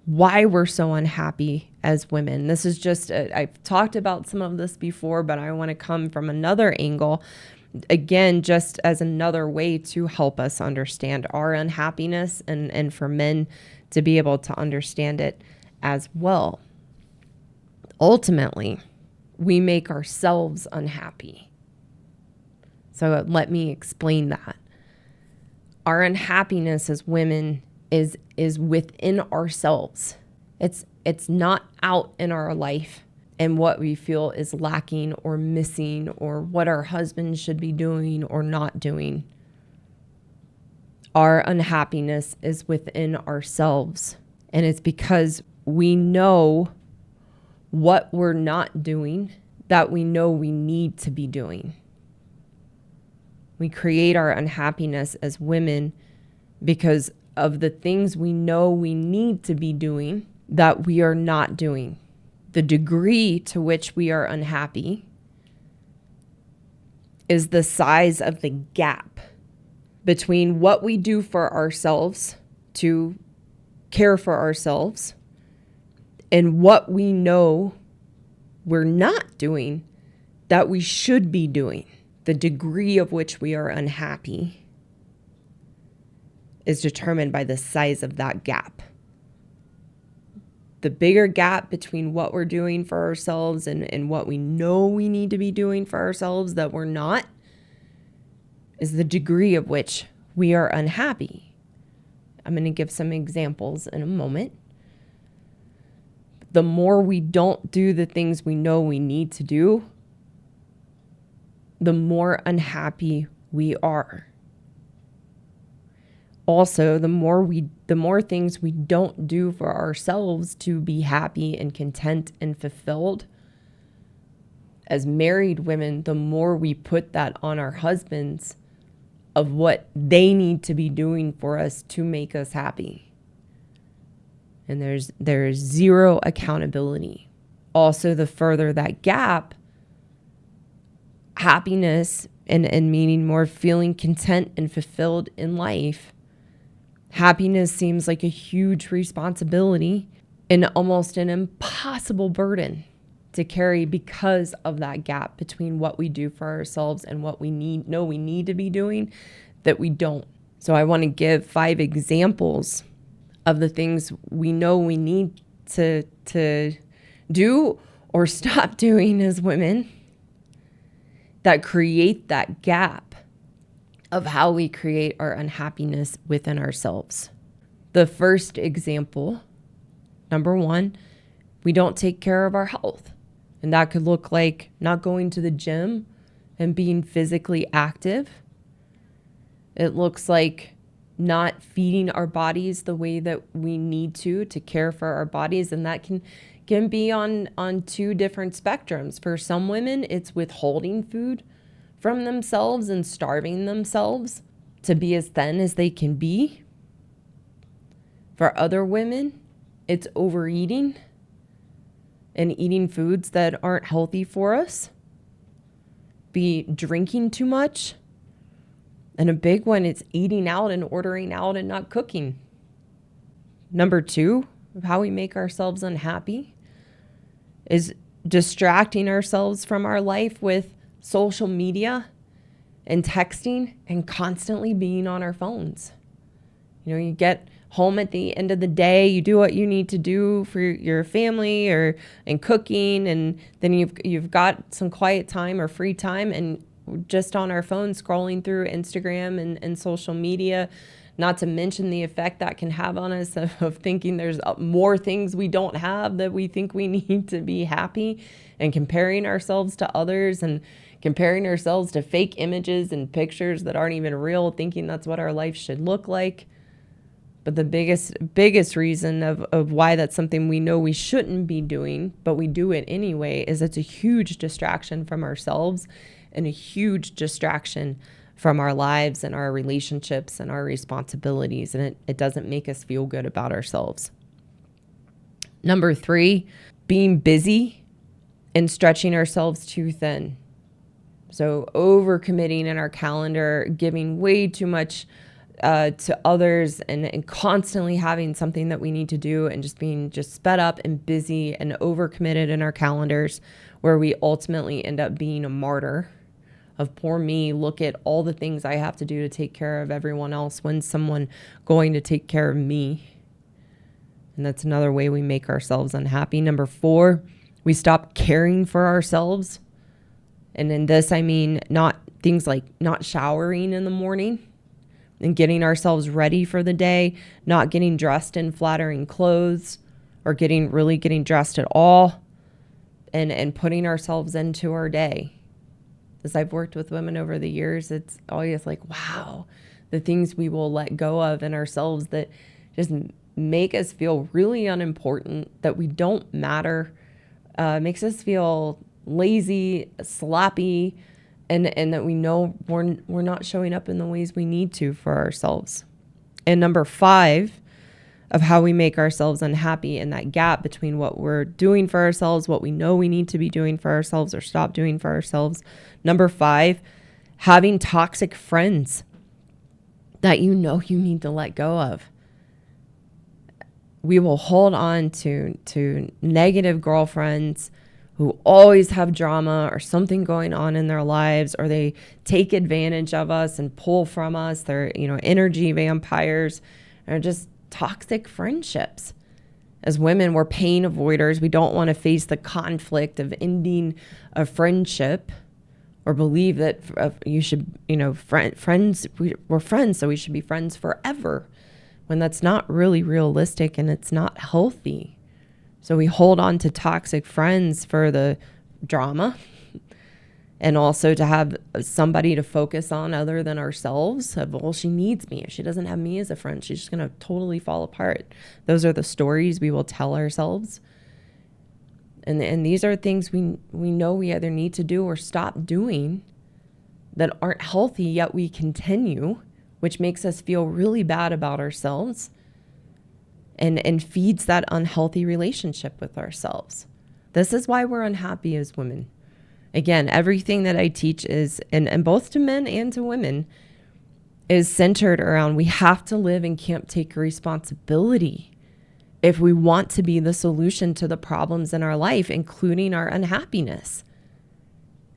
why we're so unhappy as women. This is just, I've talked about some of this before, but I want to come from another angle. Again, just as another way to help us understand our unhappiness and for men to be able to understand it as well. Ultimately, we make ourselves unhappy. So let me explain that. Our unhappiness as women is within ourselves. It's not out in our life and what we feel is lacking or missing or what our husband should be doing or not doing. Our unhappiness is within ourselves. And it's because we know what we're not doing that we know we need to be doing. We create our unhappiness as women because of the things we know we need to be doing that we are not doing. The degree to which we are unhappy is the size of the gap between what we do for ourselves to care for ourselves and what we know we're not doing that we should be doing. The degree of which we are unhappy is determined by the size of that gap. The bigger gap between what we're doing for ourselves and what we know we need to be doing for ourselves that we're not is the degree of which we are unhappy. I'm going to give some examples in a moment. The more we don't do the things we know we need to do, the more unhappy we are. Also, the more things we don't do for ourselves to be happy and content and fulfilled, as married women, the more we put that on our husbands of what they need to be doing for us to make us happy. And there's zero accountability. Also, the further that gap, happiness and meaning more feeling content and fulfilled in life, happiness seems like a huge responsibility and almost an impossible burden to carry because of that gap between what we do for ourselves and what we know we need to be doing that we don't. So I want to give 5 examples of the things we know we need to do or stop doing as women that create that gap of how we create our unhappiness within ourselves. The first example, number 1, we don't take care of our health. And that could look like not going to the gym and being physically active. It looks like not feeding our bodies the way that we need to care for our bodies. And that can be on 2 different spectrums. For some women, it's withholding food from themselves and starving themselves to be as thin as they can be. For other women, it's overeating and eating foods that aren't healthy for us. Be drinking too much. And a big one is eating out and ordering out and not cooking. Number 2 of how we make ourselves unhappy is distracting ourselves from our life with social media and texting and constantly being on our phones. You know, you get home at the end of the day, you do what you need to do for your family and cooking, and then you've got some quiet time or free time and just on our phone scrolling through Instagram and social media, not to mention the effect that can have on us of thinking there's more things we don't have that we think we need to be happy, and comparing ourselves to others and comparing ourselves to fake images and pictures that aren't even real, thinking that's what our life should look like. But the biggest reason of why that's something we know we shouldn't be doing, but we do it anyway, is it's a huge distraction from ourselves and a huge distraction from our lives and our relationships and our responsibilities. And it doesn't make us feel good about ourselves. Number 3, being busy and stretching ourselves too thin. So overcommitting in our calendar, giving way too much to others, and constantly having something that we need to do, and just being just sped up and busy and overcommitted in our calendars, where we ultimately end up being a martyr of poor me. Look at all the things I have to do to take care of everyone else. When's someone going to take care of me? And that's another way we make ourselves unhappy. Number 4, we stop caring for ourselves. And in this, I mean not things like not showering in the morning and getting ourselves ready for the day, not getting dressed in flattering clothes, or getting dressed at all, and putting ourselves into our day. As I've worked with women over the years, it's always like, wow, the things we will let go of in ourselves that just make us feel really unimportant, that we don't matter, makes us feel lazy, sloppy, and that we know we're not showing up in the ways we need to for ourselves. And number 5 of how we make ourselves unhappy, and that gap between what we're doing for ourselves, what we know we need to be doing for ourselves or stop doing for ourselves. Number 5, having toxic friends that you know you need to let go of. We will hold on to negative girlfriends who always have drama or something going on in their lives, or they take advantage of us and pull from us. They're, energy vampires, or just toxic friendships. As women, we're pain avoiders. We don't want to face the conflict of ending a friendship, or believe that you should, friends, we're friends, so we should be friends forever, when that's not really realistic and it's not healthy. So we hold on to toxic friends for the drama, and also to have somebody to focus on other than ourselves. Of, well, she needs me. If she doesn't have me as a friend, she's just going to totally fall apart. Those are the stories we will tell ourselves. And these are things we know we either need to do or stop doing that aren't healthy, yet we continue, which makes us feel really bad about ourselves, and feeds that unhealthy relationship with ourselves. This is why we're unhappy as women. Again, everything that I teach is, and both to men and to women, is centered around we have to live and can't take responsibility if we want to be the solution to the problems in our life, including our unhappiness.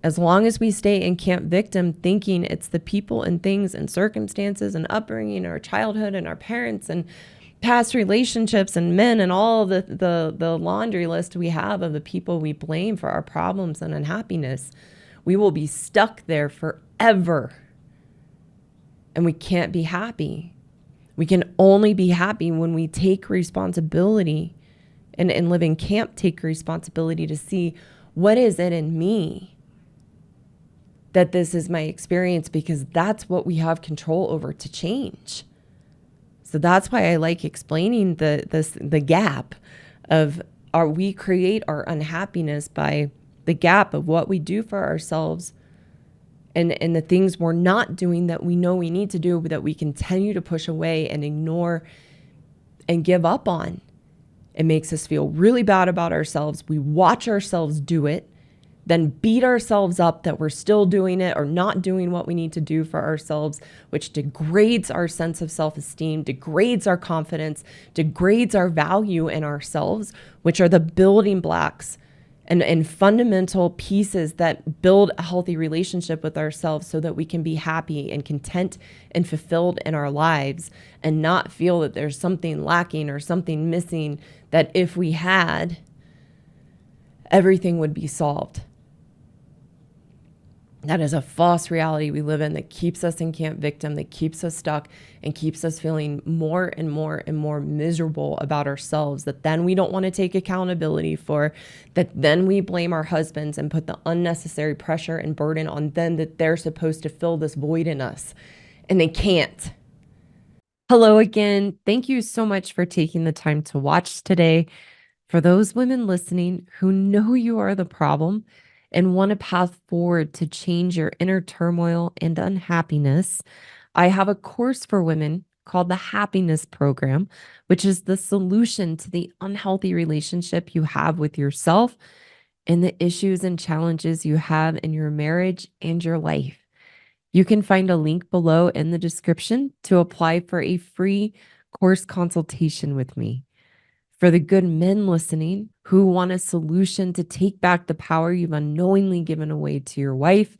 As long as we stay in camp victim, thinking it's the people and things and circumstances and upbringing, our childhood and our parents and past relationships and men, and all the laundry list we have of the people we blame for our problems and unhappiness, we will be stuck there forever. And we can't be happy. We can only be happy when we take responsibility, and live in camp, take responsibility to see, what is it in me that this is my experience, because that's what we have control over to change. So that's why I like explaining the gap of we create our unhappiness by the gap of what we do for ourselves, and the things we're not doing that we know we need to do, but that we continue to push away and ignore and give up on. It makes us feel really bad about ourselves. We watch ourselves do it, then beat ourselves up that we're still doing it or not doing what we need to do for ourselves, which degrades our sense of self-esteem, degrades our confidence, degrades our value in ourselves, which are the building blocks and fundamental pieces that build a healthy relationship with ourselves, so that we can be happy and content and fulfilled in our lives, and not feel that there's something lacking or something missing, that if we had, everything would be solved. That is a false reality we live in, that keeps us in camp victim, that keeps us stuck and keeps us feeling more and more and more miserable about ourselves, that then we don't want to take accountability for, that then we blame our husbands and put the unnecessary pressure and burden on them, that they're supposed to fill this void in us, and they can't. Hello again. Thank you so much for taking the time to watch today. For those women listening who know you are the problem and want a path forward to change your inner turmoil and unhappiness, I have a course for women called the Happiness Program, which is the solution to the unhealthy relationship you have with yourself and the issues and challenges you have in your marriage and your life. You can find a link below in the description to apply for a free course consultation with me. For the good men listening who want a solution to take back the power you've unknowingly given away to your wife,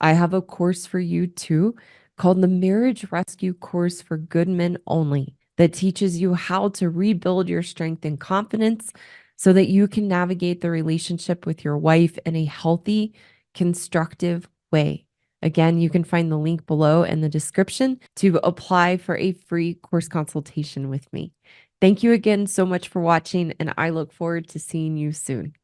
I have a course for you too called the Marriage Rescue Course for Good Men Only that teaches you how to rebuild your strength and confidence so that you can navigate the relationship with your wife in a healthy, constructive way. Again, you can find the link below in the description to apply for a free course consultation with me. Thank you again so much for watching, and I look forward to seeing you soon.